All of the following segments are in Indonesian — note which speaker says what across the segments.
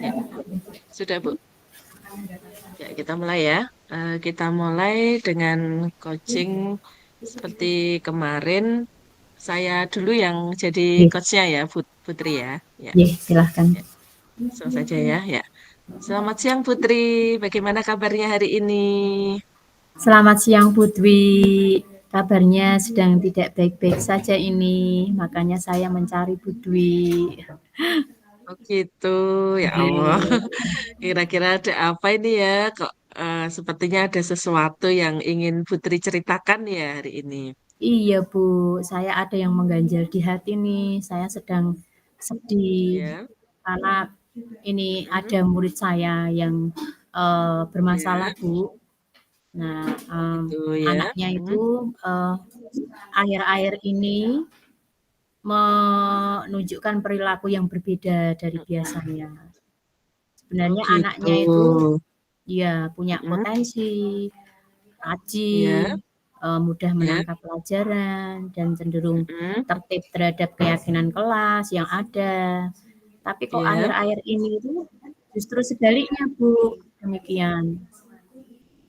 Speaker 1: Ya, sudah Bu. Ya, kita mulai ya. Kita mulai dengan coaching seperti kemarin. Saya dulu yang jadi
Speaker 2: Nggih,
Speaker 1: coachnya ya, Putri ya. Ya,
Speaker 2: nggih, silahkan.
Speaker 1: ya. Langsung saja ya. Ya. Selamat siang Putri. Bagaimana kabarnya hari ini?
Speaker 2: Selamat siang Putri. Kabarnya sedang tidak baik-baik saja ini, makanya saya mencari Putri.
Speaker 1: Oh gitu, ya Allah.
Speaker 2: Nggih.
Speaker 1: Kira-kira ada apa ini ya? Kok sepertinya ada sesuatu yang ingin Putri ceritakan ya hari ini.
Speaker 2: Iya Bu, saya ada yang mengganjal di hati nih. Saya sedang sedih
Speaker 1: Ya,
Speaker 2: karena ini
Speaker 1: mm,
Speaker 2: ada murid saya yang bermasalah
Speaker 1: ya,
Speaker 2: Bu. Nah,
Speaker 1: oh gitu ya.
Speaker 2: anaknya
Speaker 1: Mm,
Speaker 2: itu akhir-akhir ini menunjukkan perilaku yang berbeda dari
Speaker 1: mm.
Speaker 2: biasanya.
Speaker 1: Oh
Speaker 2: Sebenarnya
Speaker 1: gitu.
Speaker 2: anaknya itu ya punya
Speaker 1: Mm,
Speaker 2: potensi, rajin,
Speaker 1: ya,
Speaker 2: mudah
Speaker 1: ya.
Speaker 2: menangkap pelajaran dan cenderung
Speaker 1: Mm,
Speaker 2: tertib terhadap keyakinan kelas yang ada. Tapi kok
Speaker 1: ya.
Speaker 2: akhir-akhir ini itu justru sebaliknya Bu, demikian.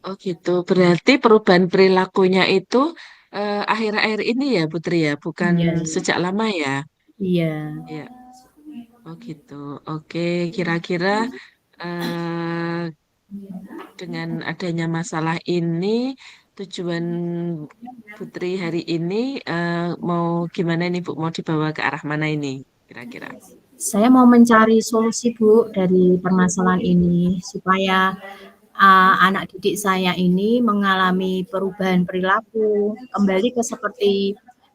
Speaker 1: Oh gitu. Berarti perubahan perilakunya itu akhir-akhir ini ya Putri ya, bukan
Speaker 2: Iya,
Speaker 1: sejak lama ya.
Speaker 2: iya.
Speaker 1: Ya. Oh gitu. Oke, kira-kira eh, dengan adanya masalah ini, tujuan Putri hari ini mau gimana nih Bu? Mau dibawa ke arah mana ini kira-kira?
Speaker 2: Saya mau mencari solusi Bu dari permasalahan ini supaya anak didik saya ini mengalami perubahan perilaku kembali ke seperti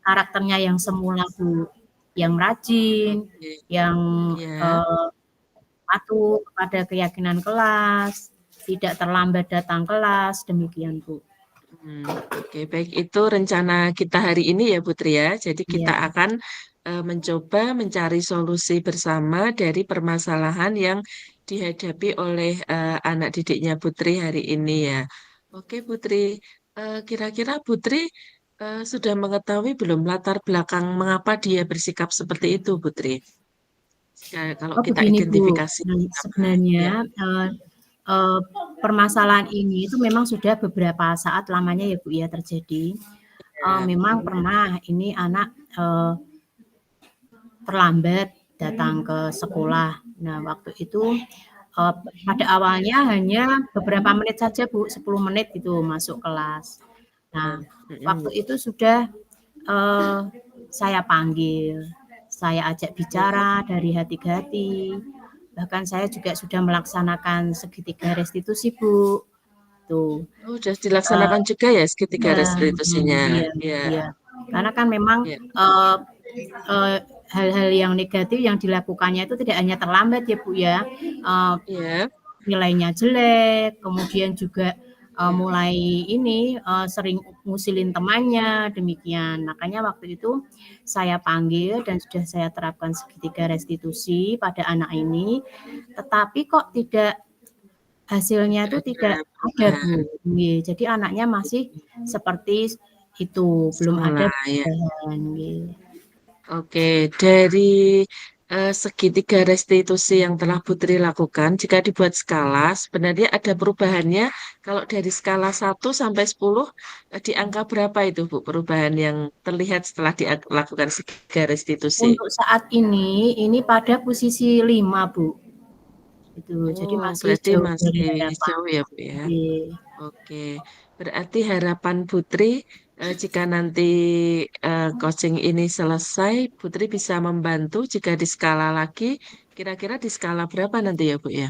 Speaker 2: karakternya yang semula Bu, yang rajin,
Speaker 1: Oke,
Speaker 2: yang
Speaker 1: ya.
Speaker 2: patuh kepada keyakinan kelas, tidak terlambat datang kelas, demikian Bu.
Speaker 1: Oke, baik itu rencana kita hari ini ya Putri ya. Jadi kita
Speaker 2: Iya,
Speaker 1: akan mencoba mencari solusi bersama dari permasalahan yang dihadapi oleh anak didiknya Putri hari ini ya. Oke Putri, kira-kira Putri sudah mengetahui belum latar belakang mengapa dia bersikap seperti itu Putri? Kalau
Speaker 2: oh
Speaker 1: kita
Speaker 2: begini Bu,
Speaker 1: identifikasi
Speaker 2: nah,
Speaker 1: apa?
Speaker 2: sebenarnya
Speaker 1: Ya,
Speaker 2: permasalahan ini itu memang sudah beberapa saat lamanya ya Bu ya terjadi.
Speaker 1: ya.
Speaker 2: Memang pernah ini anak terlambat datang ke sekolah. Nah, waktu itu pada awalnya hanya beberapa menit saja Bu, 10 menit gitu masuk kelas. Nah, waktu
Speaker 1: Mm-mm.
Speaker 2: itu sudah eh, saya panggil, saya ajak bicara dari hati ke hati. Bahkan saya juga sudah melaksanakan segitiga restitusi Bu. Tuh,
Speaker 1: Oh, sudah dilaksanakan juga ya segitiga
Speaker 2: iya,
Speaker 1: restitusinya.
Speaker 2: iya,
Speaker 1: Ya,
Speaker 2: iya. Karena kan memang
Speaker 1: ya.
Speaker 2: eh, hal-hal yang negatif yang dilakukannya itu tidak hanya terlambat ya Bu ya,
Speaker 1: Iya,
Speaker 2: nilainya jelek, kemudian juga
Speaker 1: iya.
Speaker 2: mulai ini sering ngusilin temannya, demikian. Makanya waktu itu saya panggil dan sudah saya terapkan segitiga restitusi pada anak ini, tetapi kok tidak hasilnya
Speaker 1: Tidak
Speaker 2: itu tidak
Speaker 1: ada
Speaker 2: ada
Speaker 1: perubahan
Speaker 2: Bu. Jadi anaknya masih seperti itu, belum ada
Speaker 1: semula ya.
Speaker 2: perubahan.
Speaker 1: Oke, dari segitiga restitusi yang telah Putri lakukan, jika dibuat skala, sebenarnya ada perubahannya. Kalau dari skala 1 sampai 10, di angka berapa itu, Bu, perubahan yang terlihat setelah dilakukan segitiga restitusi?
Speaker 2: Untuk saat ini pada posisi 5 Bu. Itu, jadi
Speaker 1: Oh,
Speaker 2: masih
Speaker 1: berarti
Speaker 2: jauh dari
Speaker 1: masih
Speaker 2: harapan.
Speaker 1: jauh ya, Bu ya.
Speaker 2: Oke.
Speaker 1: Oke, berarti harapan Putri jika nanti coaching ini selesai, Putri bisa membantu jika di skala lagi, kira-kira di skala berapa nanti ya Bu ya,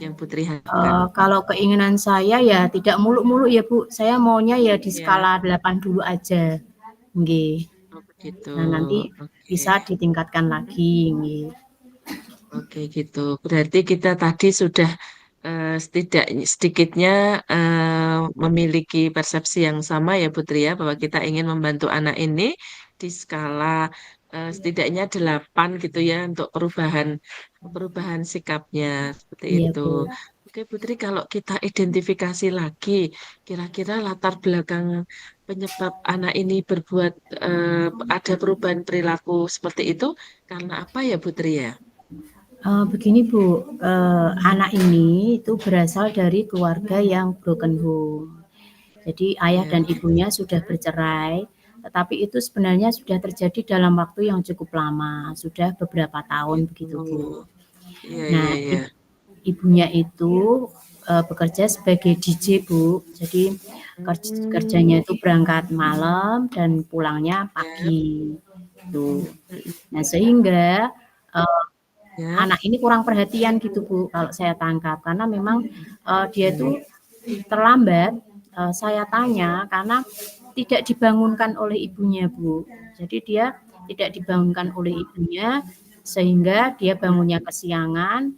Speaker 1: yang Putri harapkan?
Speaker 2: Kalau keinginan saya ya tidak muluk-muluk ya Bu, saya maunya ya di
Speaker 1: Ya,
Speaker 2: skala 8 dulu aja, nggih.
Speaker 1: oh begitu.
Speaker 2: Nah, nanti
Speaker 1: Oke,
Speaker 2: bisa ditingkatkan lagi, nggih.
Speaker 1: oke gitu. Berarti kita tadi sudah sedikitnya memiliki persepsi yang sama ya Putri ya, bahwa kita ingin membantu anak ini di skala setidaknya 8 gitu ya untuk perubahan perubahan sikapnya seperti
Speaker 2: Iya
Speaker 1: itu.
Speaker 2: Bu.
Speaker 1: Oke Putri, kalau kita identifikasi lagi, kira-kira latar belakang penyebab anak ini berbuat ada perubahan perilaku seperti itu karena apa ya Putri ya?
Speaker 2: Begini Bu, anak ini itu berasal dari keluarga yang broken home. Jadi ayah
Speaker 1: Ya,
Speaker 2: dan ibunya sudah bercerai, tetapi itu sebenarnya sudah terjadi dalam waktu yang cukup lama, sudah beberapa tahun
Speaker 1: gitu.
Speaker 2: begitu Bu.
Speaker 1: Iya, iya,
Speaker 2: Nah,
Speaker 1: iya.
Speaker 2: ibunya itu bekerja sebagai DJ Bu, jadi
Speaker 1: Hmm,
Speaker 2: kerjanya itu berangkat malam dan pulangnya
Speaker 1: ya,
Speaker 2: pagi. Tuh.
Speaker 1: mm,
Speaker 2: Nah, sehingga uh,
Speaker 1: ya,
Speaker 2: anak ini kurang perhatian gitu Bu kalau saya tangkap karena memang dia
Speaker 1: ya.
Speaker 2: itu terlambat. Saya tanya karena tidak dibangunkan oleh ibunya Bu. Jadi dia tidak dibangunkan oleh ibunya sehingga dia bangunnya kesiangan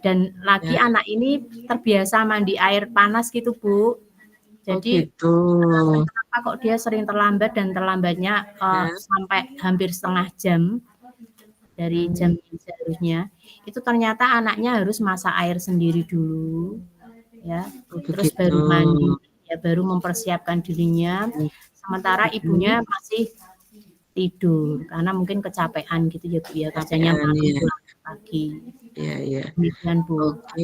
Speaker 2: dan lagi
Speaker 1: Ya.
Speaker 2: anak ini terbiasa mandi air panas gitu Bu.
Speaker 1: Oh
Speaker 2: Jadi
Speaker 1: gitu.
Speaker 2: kenapa kok dia sering terlambat dan terlambatnya
Speaker 1: Ya.
Speaker 2: sampai hampir setengah jam dari
Speaker 1: Hmm,
Speaker 2: jam yang seharusnya, itu ternyata anaknya harus masak air sendiri dulu, ya,
Speaker 1: oh
Speaker 2: terus
Speaker 1: begitu.
Speaker 2: baru mandi, ya baru mempersiapkan dirinya,
Speaker 1: Hmm,
Speaker 2: sementara
Speaker 1: hmm.
Speaker 2: ibunya masih tidur karena mungkin kecapean gitu ya Bu ya, kerjanya
Speaker 1: Kecapean
Speaker 2: malam
Speaker 1: ya.
Speaker 2: pulang pagi.
Speaker 1: Iya, iya.
Speaker 2: Demikian Bu.
Speaker 1: Oke,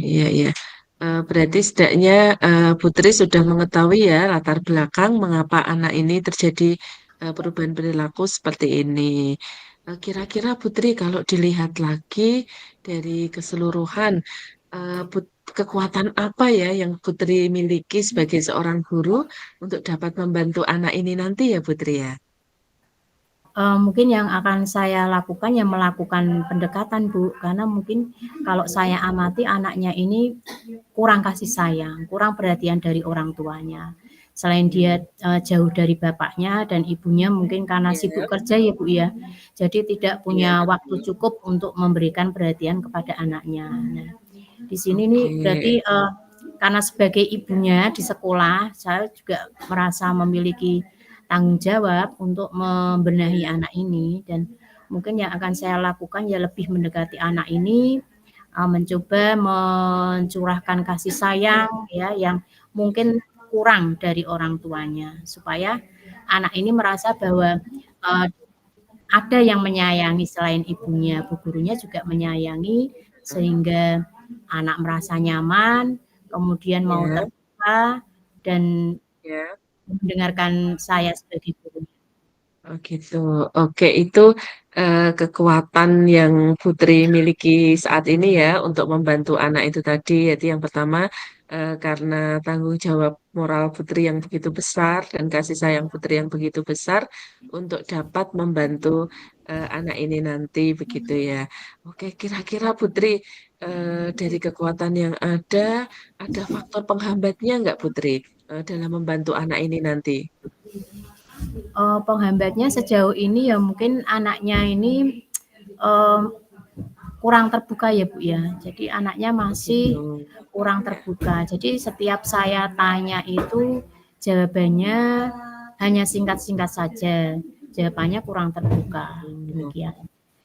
Speaker 1: iya, iya. Berarti setidaknya Putri sudah mengetahui ya latar belakang mengapa anak ini terjadi perubahan perilaku seperti ini. Kira-kira Putri kalau dilihat lagi dari keseluruhan, kekuatan apa ya yang Putri miliki sebagai seorang guru untuk dapat membantu anak ini nanti ya Putri ya?
Speaker 2: Mungkin yang akan saya lakukan ya melakukan pendekatan Bu, karena mungkin kalau saya amati anaknya ini kurang kasih sayang, kurang perhatian dari orang tuanya. Selain dia jauh dari bapaknya dan ibunya mungkin karena sibuk
Speaker 1: Iya,
Speaker 2: kerja ya Bu ya, jadi tidak
Speaker 1: iya
Speaker 2: punya waktu
Speaker 1: betul.
Speaker 2: cukup untuk memberikan perhatian kepada anaknya. Nah, di sini nih
Speaker 1: Oke,
Speaker 2: berarti karena sebagai ibunya di sekolah, saya juga merasa memiliki tanggung jawab untuk membenahi
Speaker 1: iya,
Speaker 2: anak ini dan mungkin yang akan saya lakukan ya lebih mendekati anak ini, mencoba mencurahkan kasih sayang ya yang mungkin kurang dari orang tuanya supaya anak ini merasa bahwa ada yang menyayangi selain ibunya, bu gurunya juga menyayangi sehingga anak merasa nyaman, kemudian mau
Speaker 1: iya,
Speaker 2: terbuka dan
Speaker 1: iya.
Speaker 2: mendengarkan saya sebagai guru.
Speaker 1: Oh gitu. Oke, itu kekuatan yang Putri miliki saat ini ya untuk membantu anak itu tadi. Yaitu yang pertama karena tanggung jawab moral Putri yang begitu besar dan kasih sayang Putri yang begitu besar untuk dapat membantu anak ini nanti begitu ya. Oke, kira-kira Putri dari kekuatan yang ada faktor penghambatnya nggak Putri dalam membantu anak ini nanti?
Speaker 2: Penghambatnya sejauh ini ya mungkin anaknya ini eh, kurang terbuka ya Bu ya. Jadi anaknya
Speaker 1: Begitu.
Speaker 2: masih kurang
Speaker 1: Ya.
Speaker 2: terbuka. Jadi setiap saya tanya itu jawabannya hanya singkat-singkat saja. Jawabannya kurang terbuka.
Speaker 1: Oh,
Speaker 2: Demikian.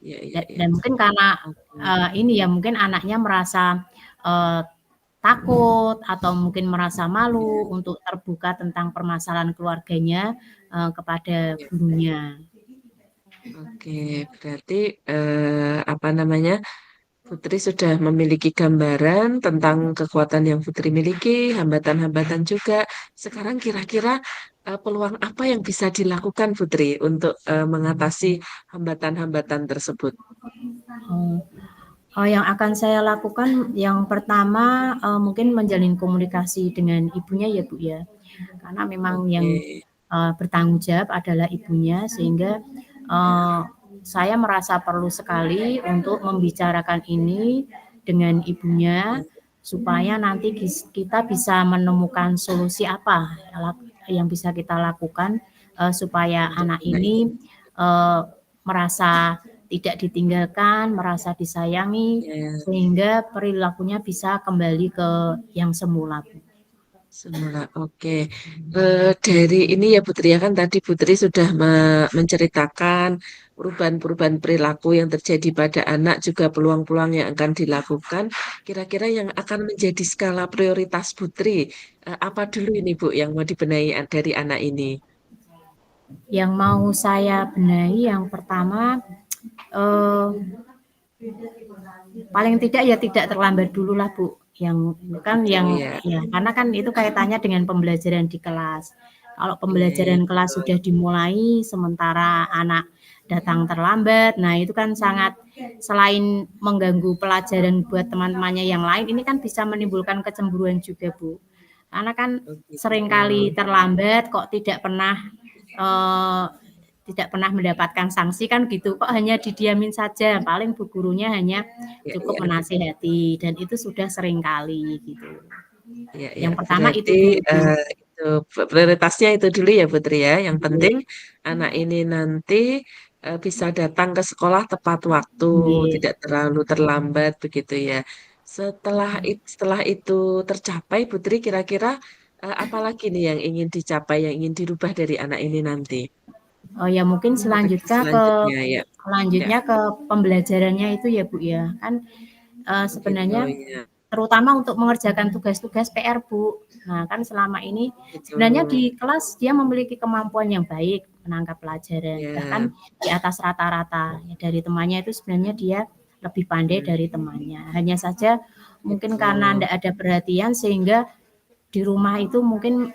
Speaker 1: iya, iya, iya.
Speaker 2: Dan mungkin karena
Speaker 1: Oke,
Speaker 2: ini ya mungkin anaknya merasa eh, takut atau mungkin merasa
Speaker 1: iya,
Speaker 2: malu untuk terbuka tentang permasalahan keluarganya kepada
Speaker 1: iya.
Speaker 2: gurunya.
Speaker 1: Oke, berarti apa namanya? Putri sudah memiliki gambaran tentang kekuatan yang Putri miliki, hambatan-hambatan juga. Sekarang kira-kira peluang apa yang bisa dilakukan Putri untuk mengatasi hambatan-hambatan tersebut?
Speaker 2: Oh, yang akan saya lakukan yang pertama mungkin menjalin komunikasi dengan ibunya ya Bu ya. Karena memang
Speaker 1: Oke,
Speaker 2: yang bertanggung jawab adalah ibunya sehingga
Speaker 1: ya,
Speaker 2: uh, saya merasa perlu sekali untuk membicarakan ini dengan ibunya
Speaker 1: ya,
Speaker 2: supaya nanti kita bisa menemukan solusi apa yang bisa kita lakukan supaya
Speaker 1: untuk
Speaker 2: anak
Speaker 1: anak ini.
Speaker 2: ini uh, merasa tidak ditinggalkan, merasa disayangi
Speaker 1: Ya.
Speaker 2: sehingga perilakunya bisa kembali ke yang semula.
Speaker 1: Semula, oke. Dari ini ya Putri ya kan tadi Putri sudah menceritakan perubahan-perubahan perilaku yang terjadi pada anak juga peluang-peluang yang akan dilakukan. Kira-kira yang akan menjadi skala prioritas Putri apa dulu ini Bu yang mau dibenahi dari anak ini?
Speaker 2: Yang mau saya benahi yang pertama eh, Paling tidak ya tidak terlambat dulu lah Bu, yang
Speaker 1: Oh
Speaker 2: kan
Speaker 1: gitu
Speaker 2: yang
Speaker 1: ya.
Speaker 2: ya karena kan itu kaitannya dengan pembelajaran di kelas. Kalau
Speaker 1: Iya, iya,
Speaker 2: pembelajaran kelas
Speaker 1: betul.
Speaker 2: sudah dimulai sementara anak datang terlambat, nah itu kan sangat selain mengganggu pelajaran buat teman-temannya yang lain, ini kan bisa menimbulkan kecemburuan juga Bu. Karena kan
Speaker 1: Oh gitu.
Speaker 2: seringkali terlambat kok tidak pernah mendapatkan sanksi kan gitu, kok hanya didiamin saja, paling bu gurunya hanya
Speaker 1: Ya,
Speaker 2: cukup
Speaker 1: ya,
Speaker 2: menasihati dan itu sudah sering kali gitu.
Speaker 1: ya, ya.
Speaker 2: Yang pertama
Speaker 1: Berarti
Speaker 2: itu dulu Bu.
Speaker 1: itu prioritasnya itu dulu ya Putri ya. Yang penting anak ini nanti bisa datang ke sekolah tepat waktu,
Speaker 2: Nggih.
Speaker 1: tidak terlalu terlambat begitu ya. Setelah itu tercapai, Putri kira-kira apa lagi nih yang ingin dicapai, yang ingin dirubah dari anak ini nanti?
Speaker 2: Oh ya mungkin
Speaker 1: Strategi selanjutnya ya. Ya,
Speaker 2: selanjutnya ke pembelajarannya itu ya Bu ya. Kan
Speaker 1: begitu
Speaker 2: sebenarnya
Speaker 1: ya.
Speaker 2: terutama untuk mengerjakan tugas-tugas PR Bu. Nah kan selama ini
Speaker 1: Gitu.
Speaker 2: sebenarnya di kelas dia memiliki kemampuan yang baik menangkap pelajaran,
Speaker 1: Ya.
Speaker 2: bahkan di atas rata-rata ya, dari temannya itu sebenarnya dia lebih pandai
Speaker 1: Hmm,
Speaker 2: dari temannya. Hanya saja mungkin
Speaker 1: gitu.
Speaker 2: karena tidak ada perhatian sehingga di rumah itu mungkin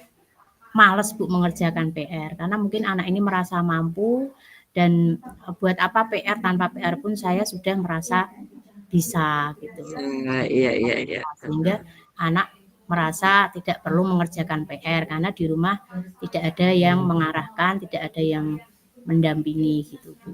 Speaker 2: males Bu mengerjakan PR karena mungkin anak ini merasa mampu dan buat apa PR, tanpa PR pun saya sudah merasa bisa gitu loh.
Speaker 1: Nah, iya, iya, iya.
Speaker 2: Sehingga anak merasa tidak perlu mengerjakan PR karena di rumah tidak ada yang mengarahkan, tidak ada yang mendampingi gitu Bu.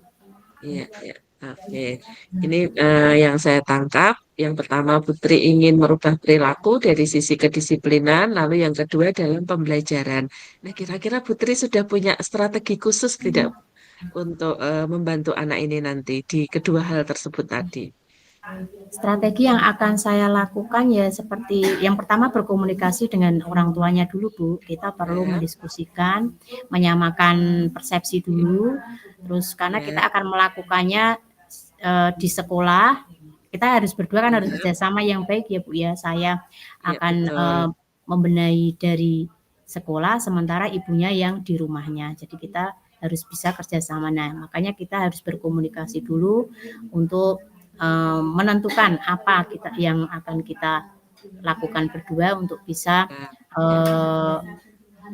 Speaker 1: Iya, iya. Oke. Ini yang saya tangkap. Yang pertama, Putri ingin merubah perilaku dari sisi kedisiplinan, lalu yang kedua dalam pembelajaran. Nah, kira-kira Putri sudah punya strategi khusus tidak untuk membantu anak ini nanti di kedua hal tersebut tadi?
Speaker 2: Strategi yang akan saya lakukan ya seperti yang pertama berkomunikasi dengan orang tuanya dulu Bu. Kita perlu
Speaker 1: Ya,
Speaker 2: mendiskusikan, menyamakan persepsi dulu. Terus karena kita
Speaker 1: ya,
Speaker 2: akan melakukannya di sekolah, kita harus berdua kan harus
Speaker 1: ya,
Speaker 2: kerjasama yang baik ya Bu ya. Saya
Speaker 1: ya,
Speaker 2: akan
Speaker 1: betul.
Speaker 2: membenahi dari sekolah, sementara ibunya yang di rumahnya. Jadi kita harus bisa kerjasama. Nah, makanya kita harus berkomunikasi dulu untuk menentukan apa yang akan kita lakukan berdua untuk bisa
Speaker 1: Ya, ya.
Speaker 2: eh,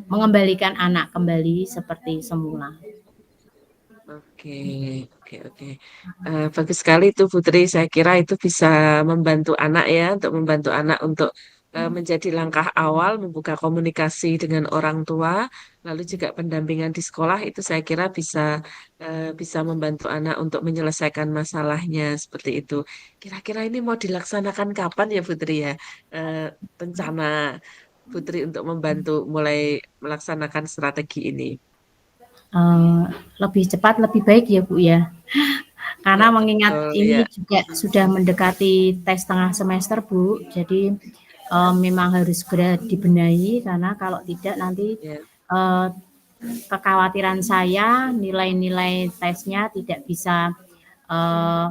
Speaker 2: mengembalikan anak kembali seperti semula.
Speaker 1: Oke, oke, oke. Bagus sekali itu Putri. Saya kira itu bisa membantu anak ya, untuk membantu anak untuk menjadi langkah awal membuka komunikasi dengan orang tua, lalu juga pendampingan di sekolah itu saya kira bisa membantu anak untuk menyelesaikan masalahnya seperti itu. Kira-kira ini mau dilaksanakan kapan ya Putri ya? Eh, Rencana Putri untuk membantu mulai melaksanakan strategi ini.
Speaker 2: Eh, Lebih cepat lebih baik ya Bu ya.
Speaker 1: Ya,
Speaker 2: Karena mengingat
Speaker 1: betul. Ya,
Speaker 2: ini juga sudah mendekati tes tengah semester Bu, jadi memang harus segera dibenahi karena kalau tidak nanti
Speaker 1: ya.
Speaker 2: eh, kekhawatiran saya nilai-nilai tesnya tidak bisa eh,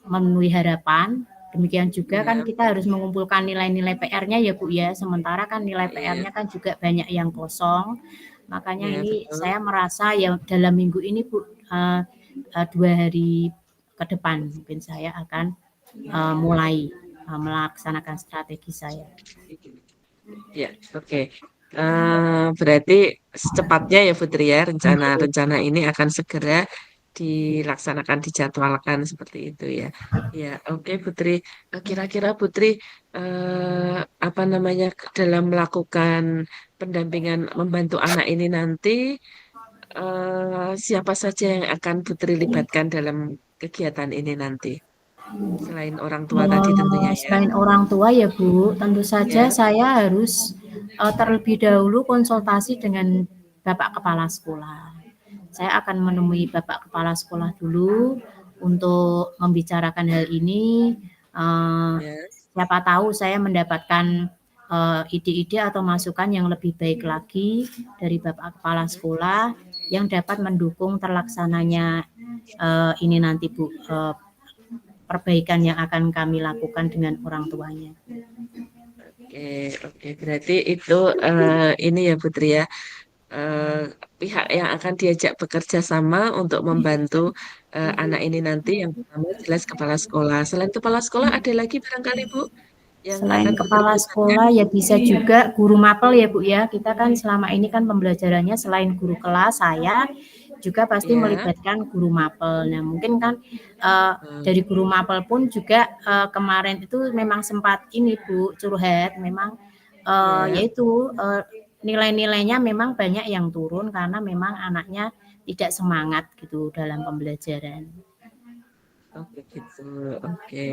Speaker 2: memenuhi harapan. Demikian juga kan
Speaker 1: Ya,
Speaker 2: kita harus mengumpulkan nilai-nilai PR-nya ya Bu ya. Sementara kan nilai
Speaker 1: iya,
Speaker 2: PR-nya kan juga banyak yang kosong. Makanya
Speaker 1: iya
Speaker 2: ini
Speaker 1: betul.
Speaker 2: saya merasa ya dalam minggu ini Bu, 2 hari ke depan mungkin saya akan mulai melaksanakan strategi saya.
Speaker 1: Ya, oke. Berarti secepatnya ya Putri ya rencana-rencana ini akan segera dilaksanakan, dijadwalkan seperti itu ya. Ya, oke Putri. Kira-kira Putri apa namanya dalam melakukan pendampingan membantu anak ini nanti siapa saja yang akan Putri libatkan dalam kegiatan ini nanti selain orang tua tadi tentunya ya.
Speaker 2: Selain orang tua ya Bu, tentu saja
Speaker 1: Ya,
Speaker 2: saya harus terlebih dahulu konsultasi dengan Bapak Kepala Sekolah. Saya akan menemui Bapak Kepala Sekolah dulu untuk membicarakan hal ini. Eh,
Speaker 1: ya.
Speaker 2: Siapa tahu saya mendapatkan ide-ide atau masukan yang lebih baik lagi dari Bapak Kepala Sekolah yang dapat mendukung terlaksananya ini nanti Bu, perbaikan yang akan kami lakukan dengan orang tuanya.
Speaker 1: Oke, oke. Berarti itu ini ya Putri ya. eh, pihak yang akan diajak bekerja sama untuk membantu anak ini nanti yang pertama jelas kepala sekolah. Selain kepala sekolah ada lagi barangkali Bu yang
Speaker 2: Selain
Speaker 1: akan Putri
Speaker 2: kepala
Speaker 1: libatkan?
Speaker 2: sekolah ya bisa juga guru mapel ya Bu ya. Kita kan selama ini kan pembelajarannya selain guru kelas saya juga pasti
Speaker 1: Ya.
Speaker 2: melibatkan guru mapel. Nah, mungkin kan uh,
Speaker 1: Hmm,
Speaker 2: dari guru mapel pun juga kemarin itu memang sempat ini Bu curhat memang
Speaker 1: ya.
Speaker 2: yaitu nilai-nilainya memang banyak yang turun karena memang anaknya tidak semangat gitu dalam pembelajaran.
Speaker 1: Oke gitu. Oke,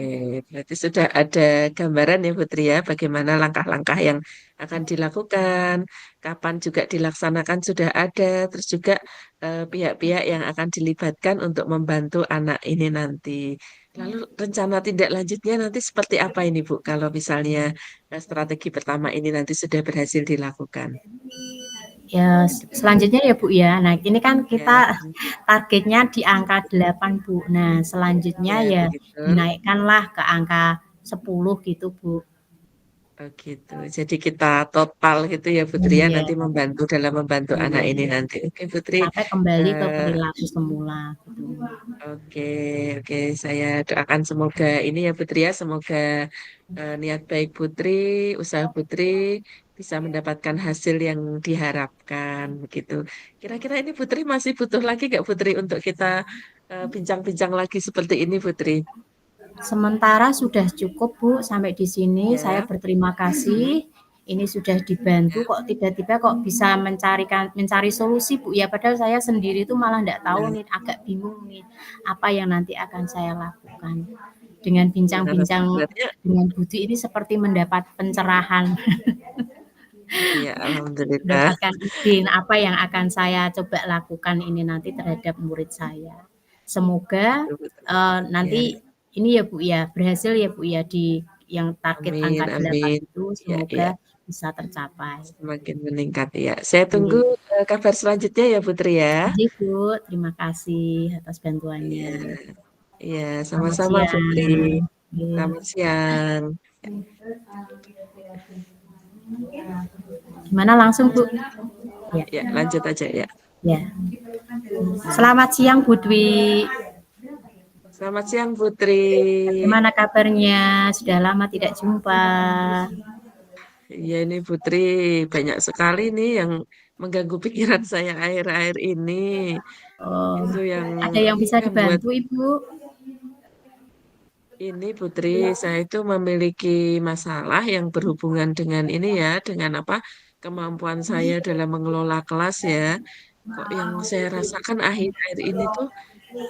Speaker 1: berarti sudah ada gambaran ya Putri ya, bagaimana langkah-langkah yang akan dilakukan, kapan juga dilaksanakan sudah ada, terus juga pihak-pihak yang akan dilibatkan untuk membantu anak ini nanti. Lalu rencana tindak lanjutnya nanti seperti apa ini Bu, kalau misalnya strategi pertama ini nanti sudah berhasil dilakukan?
Speaker 2: Ya, selanjutnya ya Bu ya. Nah, ini kan
Speaker 1: Ya,
Speaker 2: kita targetnya di angka 8 Bu. Nah, selanjutnya
Speaker 1: ya
Speaker 2: ya
Speaker 1: begitu.
Speaker 2: dinaikkanlah ke angka 10 gitu Bu.
Speaker 1: Oh gitu. Jadi kita total gitu ya Putri ya
Speaker 2: Iya,
Speaker 1: nanti membantu dalam membantu anak ini
Speaker 2: iya.
Speaker 1: nanti. Oke Putri.
Speaker 2: Sampai kembali ke
Speaker 1: Eh,
Speaker 2: perilaku semula gitu.
Speaker 1: oke oke saya doakan semoga ini ya Putri ya semoga niat baik Putri, usaha Putri bisa mendapatkan hasil yang diharapkan begitu. Kira-kira ini Putri masih butuh lagi nggak Putri untuk kita bincang-bincang lagi seperti ini Putri?
Speaker 2: Sementara sudah cukup Bu sampai di sini. Saya
Speaker 1: Ya.
Speaker 2: berterima kasih. Ini sudah dibantu
Speaker 1: Ya.
Speaker 2: kok tiba-tiba kok bisa mencari solusi Bu ya. Padahal saya sendiri itu malah enggak tahu
Speaker 1: Ya.
Speaker 2: nih, agak bingung nih apa yang nanti akan saya lakukan. Dengan
Speaker 1: Ya,
Speaker 2: bincang-bincang
Speaker 1: berarti
Speaker 2: dengan Budi ini seperti mendapat pencerahan,
Speaker 1: ya Alhamdulillah.
Speaker 2: mendapatkan ide apa yang akan saya coba lakukan ini nanti terhadap murid saya. Semoga
Speaker 1: Betul, betul.
Speaker 2: nanti
Speaker 1: Ya.
Speaker 2: ini ya Bu ya, berhasil ya Bu ya di yang target
Speaker 1: Amin,
Speaker 2: angka 8
Speaker 1: amin.
Speaker 2: itu
Speaker 1: Ya, ya,
Speaker 2: semoga bisa tercapai.
Speaker 1: semakin meningkat ya. Saya tunggu
Speaker 2: Iya.
Speaker 1: kabar selanjutnya ya, Putri ya.
Speaker 2: Jadi Bu, terima kasih atas bantuannya.
Speaker 1: Iya, iya,
Speaker 2: Selamat
Speaker 1: sama-sama Putri.
Speaker 2: siang. Iya.
Speaker 1: Selamat siang.
Speaker 2: Gimana langsung Bu? Ya.
Speaker 1: Ya, lanjut aja ya.
Speaker 2: Ya. Selamat siang Bu Dwi.
Speaker 1: Selamat siang Putri.
Speaker 2: Bagaimana kabarnya? Sudah lama tidak jumpa.
Speaker 1: Iya ini Putri banyak sekali nih yang mengganggu pikiran saya akhir-akhir ini.
Speaker 2: Oh,
Speaker 1: Itu yang
Speaker 2: ada yang bisa
Speaker 1: membuat
Speaker 2: dibantu Ibu?
Speaker 1: ini Putri, saya itu memiliki masalah yang berhubungan dengan ini ya, dengan apa kemampuan saya dalam mengelola kelas ya. Kok yang saya rasakan akhir-akhir ini tuh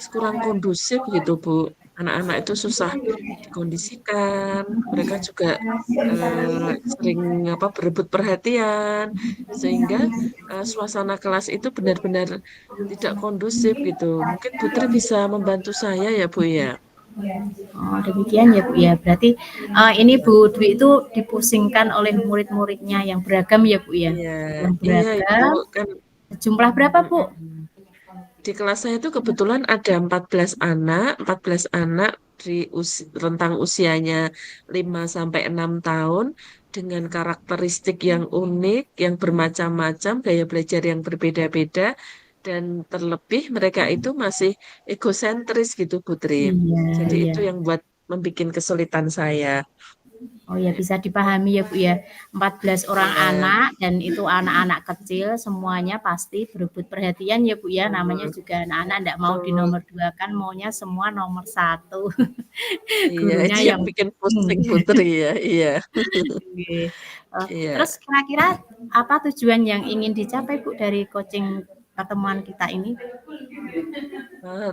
Speaker 1: kurang kondusif gitu, Bu. Anak-anak itu susah dikondisikan, mereka juga sering apa berebut perhatian, sehingga suasana kelas itu benar-benar tidak kondusif gitu. Mungkin Putri bisa membantu saya ya, Bu ya.
Speaker 2: Oh, demikian ya Bu ya. Berarti ini Bu Dwi itu dipusingkan oleh murid-muridnya yang beragam ya Bu ya.
Speaker 1: Iya,
Speaker 2: Yang
Speaker 1: iya Ibu
Speaker 2: beragam.
Speaker 1: kan.
Speaker 2: Jumlah berapa Bu?
Speaker 1: Mm-mm. Di kelas saya itu kebetulan ada 14 anak rentang usianya 5 sampai 6 tahun dengan karakteristik yang unik, yang bermacam-macam, gaya belajar yang berbeda-beda dan terlebih mereka itu masih egosentris gitu Putri.
Speaker 2: Iya,
Speaker 1: Jadi
Speaker 2: iya.
Speaker 1: itu yang membuat kesulitan saya.
Speaker 2: Oh ya bisa dipahami ya Bu ya. 14 orang
Speaker 1: Ya,
Speaker 2: anak dan itu anak-anak kecil semuanya pasti berebut perhatian ya Bu ya. Namanya
Speaker 1: betul,
Speaker 2: juga anak-anak enggak mau di
Speaker 1: betul.
Speaker 2: nomor 2 kan maunya semua nomor 1.
Speaker 1: Iya,
Speaker 2: Gurunya
Speaker 1: itu yang
Speaker 2: yang
Speaker 1: bikin pusing Putri ya. Iya.
Speaker 2: Terus
Speaker 1: Iya.
Speaker 2: kira-kira apa tujuan yang ingin dicapai Bu dari coaching pertemuan kita ini?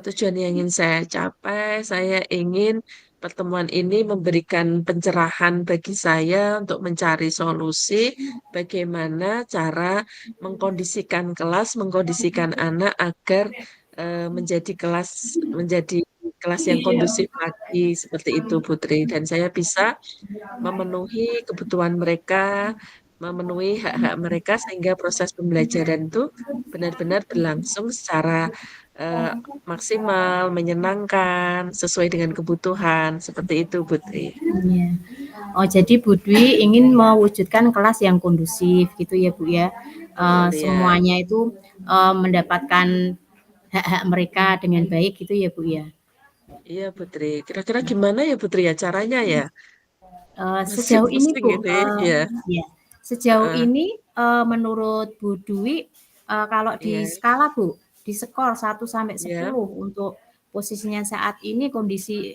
Speaker 1: Tujuan yang ingin saya capai, saya ingin pertemuan ini memberikan pencerahan bagi saya untuk mencari solusi bagaimana cara mengkondisikan kelas, mengkondisikan anak agar menjadi kelas yang kondusif lagi seperti itu, Putri. Dan saya bisa memenuhi kebutuhan mereka, memenuhi hak-hak mereka sehingga proses pembelajaran itu benar-benar berlangsung secara eh, maksimal, menyenangkan, sesuai dengan kebutuhan. Seperti itu, Putri.
Speaker 2: Iya. Oh, jadi Bu Dwi ingin mewujudkan kelas yang kondusif gitu ya Bu ya.
Speaker 1: betul ya.
Speaker 2: semuanya itu mendapatkan hak-hak mereka dengan baik gitu ya Bu ya.
Speaker 1: Iya Putri. Kira-kira gimana ya Putri ya caranya ya? Masih
Speaker 2: Sejauh ini
Speaker 1: pusing
Speaker 2: Bu,
Speaker 1: ini ya.
Speaker 2: ya, sejauh
Speaker 1: Heeh,
Speaker 2: ini menurut Bu Dwi, kalau di
Speaker 1: iya,
Speaker 2: skala Bu, di skor 1 sampai 10
Speaker 1: iya.
Speaker 2: untuk posisinya saat ini kondisi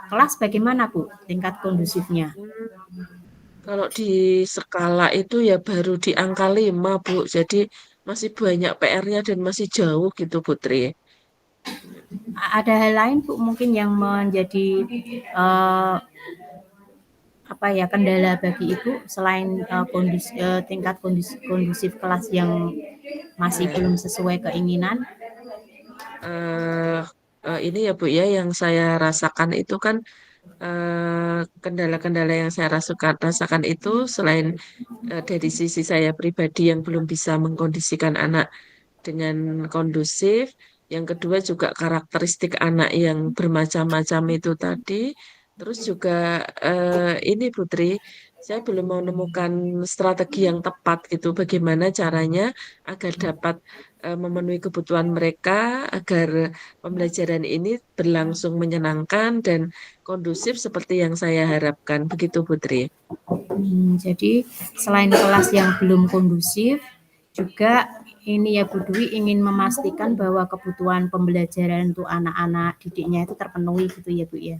Speaker 2: kelas bagaimana Bu tingkat kondusifnya?
Speaker 1: Hmm, kalau di skala itu ya baru di angka 5 Bu. Jadi masih banyak PR-nya dan masih jauh gitu Putri.
Speaker 2: Ada hal lain Bu mungkin yang menjadi uh, apa ya kendala bagi Ibu selain tingkat kondusif kelas yang masih
Speaker 1: Ya.
Speaker 2: belum sesuai keinginan?
Speaker 1: eh ini ya Bu ya yang saya rasakan itu kan kendala-kendala yang saya rasakan itu selain dari sisi saya pribadi yang belum bisa mengkondisikan anak dengan kondusif. Yang kedua juga karakteristik anak yang bermacam-macam itu tadi. Terus juga ini Putri, saya belum menemukan strategi yang tepat gitu. Bagaimana caranya agar dapat memenuhi kebutuhan mereka, agar pembelajaran ini berlangsung menyenangkan dan kondusif seperti yang saya harapkan. Begitu Putri.
Speaker 2: Jadi selain kelas yang belum kondusif, juga ini ya Bu Dwi ingin memastikan bahwa kebutuhan pembelajaran untuk anak-anak didiknya itu terpenuhi gitu ya Bu ya.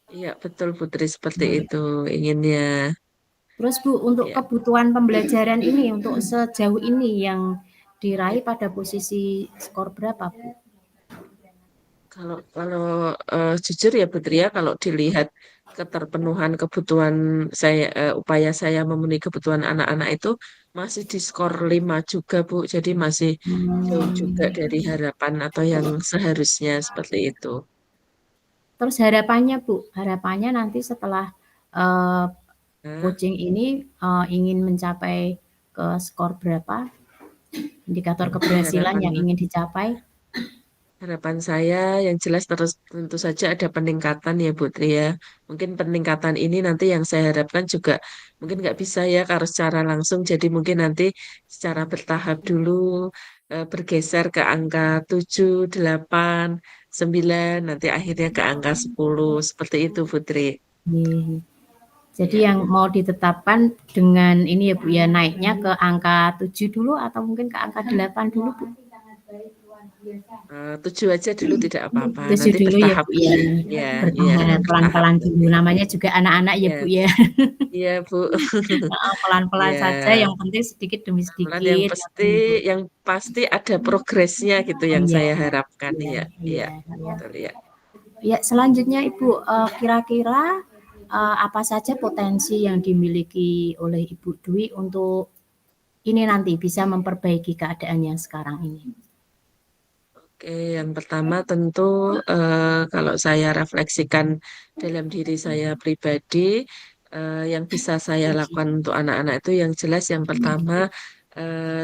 Speaker 1: Iya, betul Putri seperti itu inginnya.
Speaker 2: Terus Bu, untuk
Speaker 1: Ya.
Speaker 2: kebutuhan pembelajaran ini untuk sejauh ini yang diraih pada posisi skor berapa Bu?
Speaker 1: Kalau kalau jujur ya Putri ya, kalau dilihat keterpenuhan kebutuhan saya, upaya saya memenuhi kebutuhan anak-anak itu masih di skor 5 juga Bu. Jadi masih jauh juga
Speaker 2: Hmm.
Speaker 1: dari harapan atau yang seharusnya seperti itu.
Speaker 2: Terus harapannya Bu, harapannya nanti setelah uh,
Speaker 1: Nah,
Speaker 2: coaching ini ingin mencapai ke skor berapa? Indikator
Speaker 1: ya
Speaker 2: keberhasilan yang ingin dicapai?
Speaker 1: harapan saya yang jelas terus tentu saja ada peningkatan ya Putri ya. Mungkin peningkatan ini nanti yang saya harapkan juga mungkin nggak bisa ya kalau secara langsung. Jadi mungkin nanti secara bertahap dulu bergeser ke angka 7, 8, 9, nanti akhirnya ke angka 10. Seperti itu Putri.
Speaker 2: Jadi
Speaker 1: Ya.
Speaker 2: yang mau ditetapkan dengan ini ya Bu ya naiknya ke angka 7 dulu atau mungkin ke angka 8 dulu Bu?
Speaker 1: 7 aja dulu tidak apa-apa.
Speaker 2: 7
Speaker 1: Nanti
Speaker 2: dulu ya
Speaker 1: bertahap.
Speaker 2: Bu ya.
Speaker 1: Ya, ya,
Speaker 2: Bertahap
Speaker 1: bertahap
Speaker 2: pelan-pelan dulu.
Speaker 1: nanti.
Speaker 2: Namanya juga anak-anak ya Bu
Speaker 1: Ya,
Speaker 2: ya.
Speaker 1: iya Bu.
Speaker 2: Pelan-pelan saja
Speaker 1: Ya.
Speaker 2: yang penting sedikit demi
Speaker 1: Pelan yang
Speaker 2: sedikit
Speaker 1: pasti
Speaker 2: katanya Bu.
Speaker 1: yang pasti ada progresnya gitu yang
Speaker 2: Iya,
Speaker 1: saya harapkan
Speaker 2: iya,
Speaker 1: ya. Iya,
Speaker 2: iya, iya.
Speaker 1: betul ya.
Speaker 2: Ya, selanjutnya Ibu, kira-kira apa saja potensi yang dimiliki oleh Ibu Dwi untuk ini nanti bisa memperbaiki keadaannya sekarang ini?
Speaker 1: Oke, yang pertama tentu kalau saya refleksikan dalam diri saya pribadi, yang bisa saya lakukan untuk anak-anak itu yang jelas yang pertama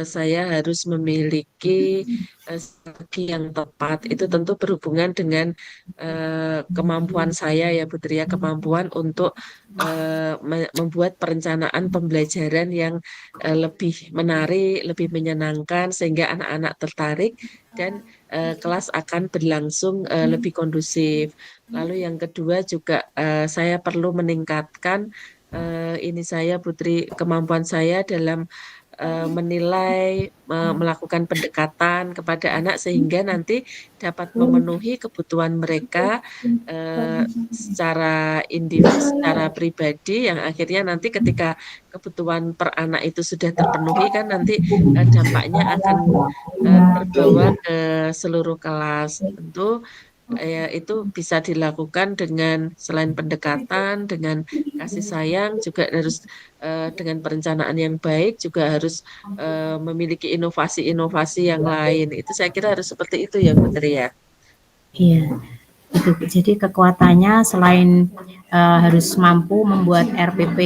Speaker 1: saya harus memiliki strategi yang tepat. Itu tentu berhubungan dengan kemampuan saya ya Putri ya, kemampuan untuk membuat perencanaan pembelajaran yang lebih menarik, lebih menyenangkan sehingga anak-anak tertarik dan kelas akan berlangsung lebih kondusif. Lalu yang kedua juga saya perlu meningkatkan ini saya Putri kemampuan saya dalam menilai, melakukan pendekatan kepada anak sehingga nanti dapat memenuhi kebutuhan mereka secara secara pribadi yang akhirnya nanti ketika kebutuhan per anak itu sudah terpenuhi kan nanti dampaknya akan terbawa ke seluruh kelas. Tentu itu bisa dilakukan dengan selain pendekatan, dengan kasih sayang, juga harus dengan perencanaan yang baik, juga harus memiliki inovasi-inovasi yang lain. Itu saya kira harus seperti itu ya, Putri ya.
Speaker 2: Iya, itu. Jadi kekuatannya selain harus mampu membuat RPP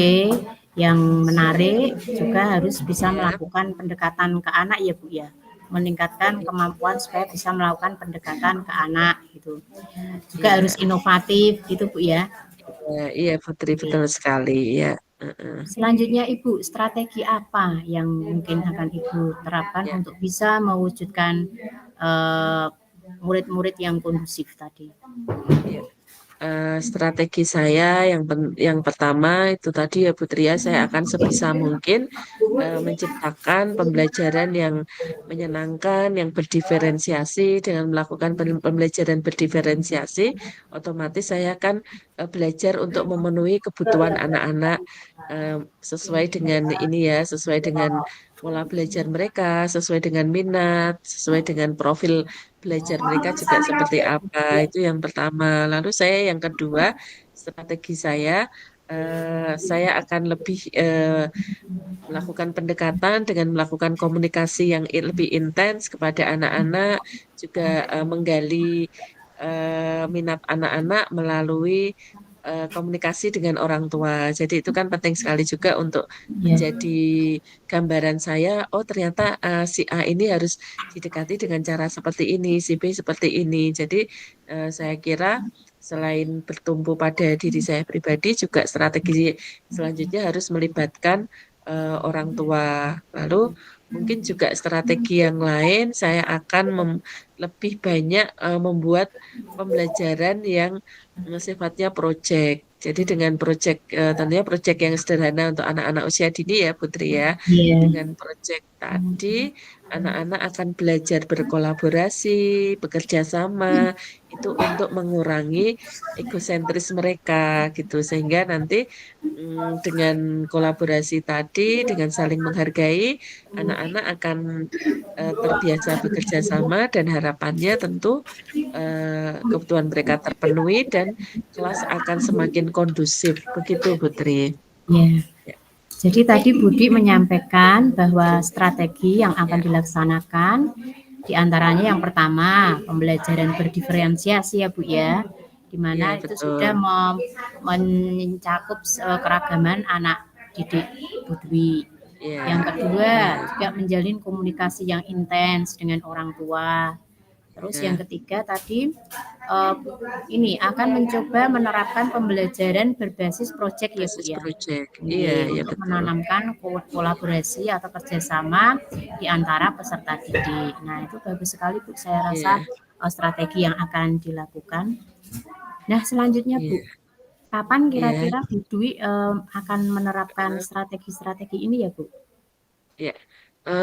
Speaker 2: yang menarik, juga harus bisa
Speaker 1: Ya,
Speaker 2: melakukan pendekatan ke anak ya Bu ya. Meningkatkan kemampuan supaya bisa melakukan pendekatan ke anak gitu. Juga harus
Speaker 1: iya,
Speaker 2: inovatif gitu Bu ya.
Speaker 1: iya, iya, Putri
Speaker 2: Oke.
Speaker 1: betul sekali. Ya, Heeh.
Speaker 2: Selanjutnya Ibu, strategi apa yang mungkin akan Ibu terapkan
Speaker 1: Ya,
Speaker 2: untuk bisa mewujudkan eh, murid-murid yang kondusif tadi?
Speaker 1: ya. Strategi saya yang pertama itu tadi ya Putri ya, saya akan sebisa mungkin menciptakan pembelajaran yang menyenangkan, yang berdiferensiasi. Dengan melakukan pembelajaran berdiferensiasi, otomatis saya akan belajar untuk memenuhi kebutuhan anak-anak eh, sesuai dengan ini ya, sesuai dengan pola belajar mereka, sesuai dengan minat, sesuai dengan profil belajar mereka juga seperti apa. Itu yang pertama. Lalu saya yang kedua, strategi saya akan lebih melakukan pendekatan dengan melakukan komunikasi yang lebih intens kepada anak-anak, juga menggali minat anak-anak melalui komunikasi dengan orang tua. Jadi itu kan penting sekali juga untuk
Speaker 2: Ya,
Speaker 1: menjadi gambaran saya, oh ternyata si A ini harus didekati dengan cara seperti ini, si B seperti ini. Jadi saya kira selain bertumpu pada diri saya pribadi, juga strategi selanjutnya harus melibatkan orang tua. Lalu mungkin juga strategi yang lain, saya akan lebih banyak membuat pembelajaran yang sifatnya proyek. Jadi dengan proyek, tentunya proyek yang sederhana untuk anak-anak usia dini ya Putri ya.
Speaker 2: iya,
Speaker 1: Dengan proyek tadi, anak-anak akan belajar berkolaborasi, bekerja sama, itu untuk mengurangi egosentris mereka gitu. Sehingga nanti dengan kolaborasi tadi, dengan saling menghargai, anak-anak akan terbiasa bekerja sama dan harapannya tentu kebutuhan mereka terpenuhi dan kelas akan semakin kondusif. Begitu, Putri.
Speaker 2: iya.
Speaker 1: Ya,
Speaker 2: Jadi tadi Budi menyampaikan bahwa strategi yang akan
Speaker 1: ya,
Speaker 2: dilaksanakan diantaranya yang pertama pembelajaran berdiferensiasi ya Bu ya, di
Speaker 1: ya,
Speaker 2: mana itu sudah
Speaker 1: betul.
Speaker 2: mencakup keragaman anak didik Budwi. Yang
Speaker 1: Ya,
Speaker 2: kedua
Speaker 1: ya,
Speaker 2: juga menjalin komunikasi yang intens dengan orang tua. Terus yang
Speaker 1: ya.
Speaker 2: ketiga tadi eh, ini akan mencoba menerapkan pembelajaran berbasis proyek ya Bu
Speaker 1: Basis
Speaker 2: ya.
Speaker 1: project. Iya,
Speaker 2: Ini
Speaker 1: ya
Speaker 2: untuk
Speaker 1: betul.
Speaker 2: menanamkan kolaborasi atau kerjasama di antara peserta didik. Nah itu bagus sekali Bu, saya rasa
Speaker 1: Iya,
Speaker 2: strategi yang akan dilakukan. Nah selanjutnya Bu,
Speaker 1: iya,
Speaker 2: kapan
Speaker 1: iya,
Speaker 2: kira-kira Bu Dwi akan menerapkan
Speaker 1: eh,
Speaker 2: strategi-strategi ini ya Bu?
Speaker 1: iya.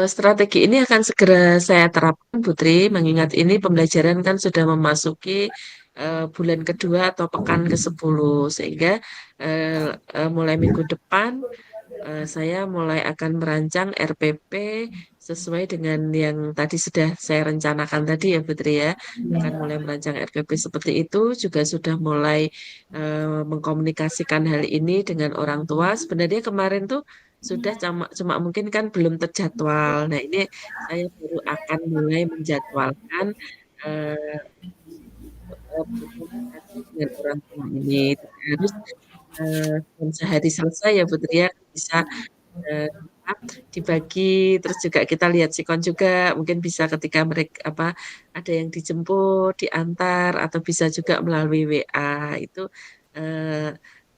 Speaker 1: Strategi ini akan segera saya terapkan, Putri, mengingat ini pembelajaran kan sudah memasuki bulan kedua atau pekan ke-10, sehingga eh, mulai minggu depan saya mulai akan merancang RPP sesuai dengan yang tadi sudah saya rencanakan tadi ya Putri ya. Akan mulai merancang RPP seperti itu, juga sudah mulai mengkomunikasikan hal ini dengan orang tua. Sebenarnya kemarin tuh sudah cuma mungkin kan belum terjadwal. Nah, ini saya baru akan mulai menjadwalkan eh, berkomunikasi dengan orang tua ini. Tapi harus dalam sehari selesai ya Putri ya, bisa eh, apa, dibagi, terus juga kita lihat sikon juga, mungkin bisa ketika mereka apa ada yang dijemput diantar atau bisa juga melalui WA. Itu eh,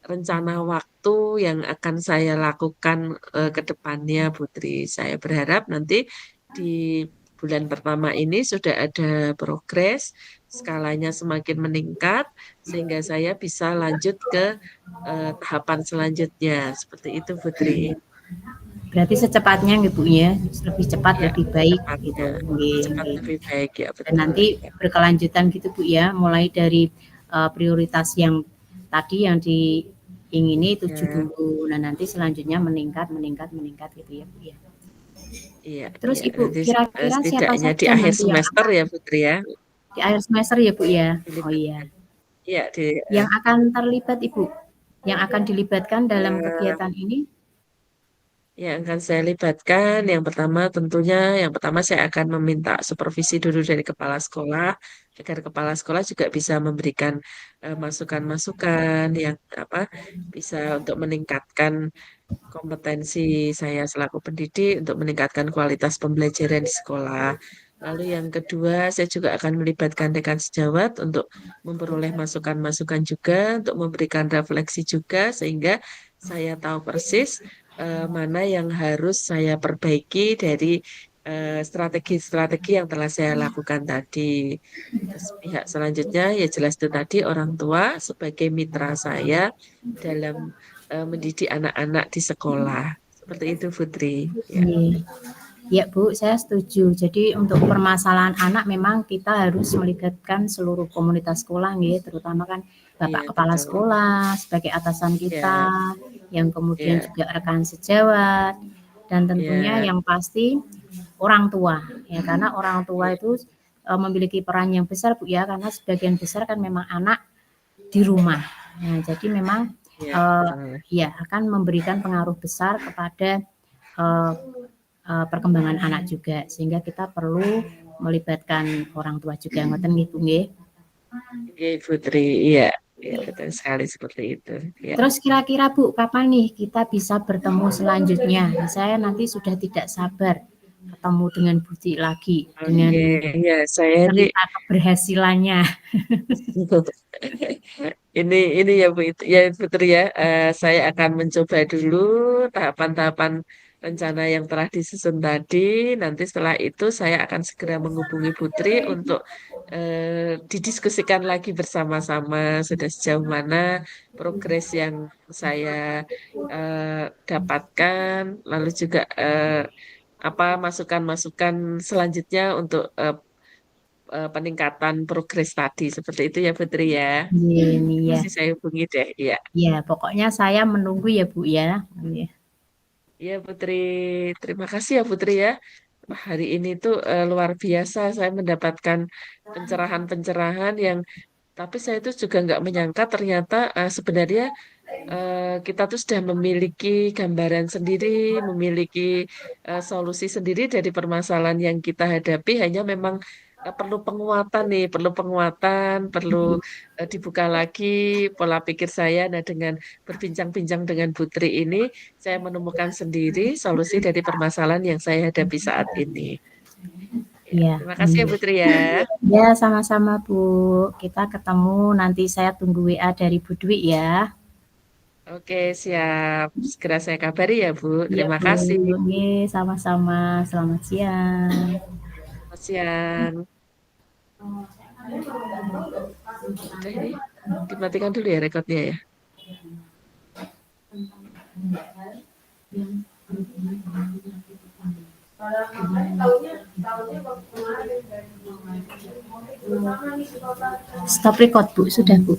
Speaker 1: rencana waktu yang akan saya lakukan ke depannya Putri. Saya berharap nanti di bulan pertama ini sudah ada progres, skalanya semakin meningkat sehingga saya bisa lanjut ke tahapan selanjutnya. Seperti itu Putri.
Speaker 2: Berarti secepatnya nggih Bu ya, lebih cepat
Speaker 1: Ya,
Speaker 2: lebih baik
Speaker 1: cepatnya
Speaker 2: gitu. Nggih,
Speaker 1: cepat
Speaker 2: nggih.
Speaker 1: lebih baik ya
Speaker 2: Dan
Speaker 1: betul.
Speaker 2: nanti
Speaker 1: Ya,
Speaker 2: berkelanjutan gitu Bu ya, mulai dari prioritas yang tadi yang diingini 7
Speaker 1: ya,
Speaker 2: dulu. Nah, nanti selanjutnya meningkat meningkat meningkat gitu ya Bu ya.
Speaker 1: iya,
Speaker 2: Terus
Speaker 1: iya.
Speaker 2: Ibu,
Speaker 1: Nanti
Speaker 2: kira-kira siapa
Speaker 1: setidaknya di
Speaker 2: saja
Speaker 1: akhir
Speaker 2: nanti yang
Speaker 1: semester
Speaker 2: akan
Speaker 1: ya Putri ya
Speaker 2: di akhir semester ya Bu ya? Oh iya.
Speaker 1: dilibatkan. Iya,
Speaker 2: Yang akan terlibat Ibu, yang akan dilibatkan dalam
Speaker 1: eh,
Speaker 2: kegiatan ini?
Speaker 1: yang akan saya libatkan, yang pertama saya akan meminta supervisi dulu dari kepala sekolah, agar kepala sekolah juga bisa memberikan masukan-masukan yang apa bisa untuk meningkatkan kompetensi saya selaku pendidik untuk meningkatkan kualitas pembelajaran di sekolah. Lalu yang kedua, saya juga akan melibatkan rekan sejawat untuk memperoleh masukan-masukan juga, untuk memberikan refleksi juga, sehingga saya tahu persis mana yang harus saya perbaiki dari strategi-strategi yang telah saya lakukan tadi. Terus pihak selanjutnya ya jelas itu tadi orang tua sebagai mitra saya dalam mendidik anak-anak di sekolah. Seperti itu, Putri. Ya,
Speaker 2: Iya. Ya Bu, saya setuju. Jadi untuk permasalahan anak memang kita harus melibatkan seluruh komunitas sekolah nggih, terutama kan
Speaker 1: iya
Speaker 2: Bapak Kepala
Speaker 1: betul.
Speaker 2: Sekolah sebagai atasan kita,
Speaker 1: Ya,
Speaker 2: yang kemudian
Speaker 1: ya,
Speaker 2: juga rekan sejawat, dan tentunya
Speaker 1: ya,
Speaker 2: yang pasti orang tua, ya karena orang tua
Speaker 1: ya,
Speaker 2: itu memiliki peran yang besar Bu ya, karena sebagian besar kan memang anak di rumah. Nah, jadi memang
Speaker 1: ya,
Speaker 2: eh,
Speaker 1: betul.
Speaker 2: ya akan memberikan pengaruh besar kepada eh, perkembangan anak juga sehingga kita perlu melibatkan orang tua juga ngoten nggih nggih.
Speaker 1: Oke, Putri. Iya, ya, betul sekali seperti itu. Ya.
Speaker 2: Terus kira-kira Bu, kapan nih kita bisa bertemu selanjutnya? Saya nanti sudah tidak sabar ketemu dengan Budi lagi dengan
Speaker 1: Oke, ya saya ini
Speaker 2: cerita keberhasilannya.
Speaker 1: ini ya Bu itu ya Putri ya. Saya akan mencoba dulu tahapan-tahapan rencana yang telah disusun tadi. Nanti setelah itu saya akan segera menghubungi Putri untuk didiskusikan lagi bersama-sama sudah sejauh mana progres yang saya dapatkan, lalu juga apa masukan-masukan selanjutnya untuk peningkatan progres tadi. Seperti itu ya Putri ya.
Speaker 2: Ini ya.
Speaker 1: Masih saya hubungi deh. Iya.
Speaker 2: Ya, pokoknya saya menunggu ya Bu ya. Iya.
Speaker 1: Iya Putri. Terima kasih ya Putri ya. Wah, hari ini tuh luar biasa saya mendapatkan pencerahan-pencerahan yang tapi saya tuh juga nggak menyangka ternyata sebenarnya kita tuh sudah memiliki gambaran sendiri, memiliki solusi sendiri dari permasalahan yang kita hadapi. Hanya memang perlu penguatan nih, perlu penguatan, perlu dibuka lagi pola pikir saya. Nah, dengan berbincang-bincang dengan Putri ini, saya menemukan sendiri solusi dari permasalahan yang saya hadapi saat ini. Ya,
Speaker 2: Iya.
Speaker 1: terima kasih ya Putri ya.
Speaker 2: Ya, sama-sama Bu. Kita ketemu nanti saya tunggu WA dari Bu Dwi ya.
Speaker 1: Oke, siap. Segera saya kabari ya, Bu.
Speaker 2: Iya
Speaker 1: Terima
Speaker 2: Bu.
Speaker 1: kasih.
Speaker 2: Oke, sama-sama. Selamat siang.
Speaker 1: Selamat siang. Udah ini dimatikan dulu ya rekodnya ya.
Speaker 2: Stop record Bu, sudah Bu.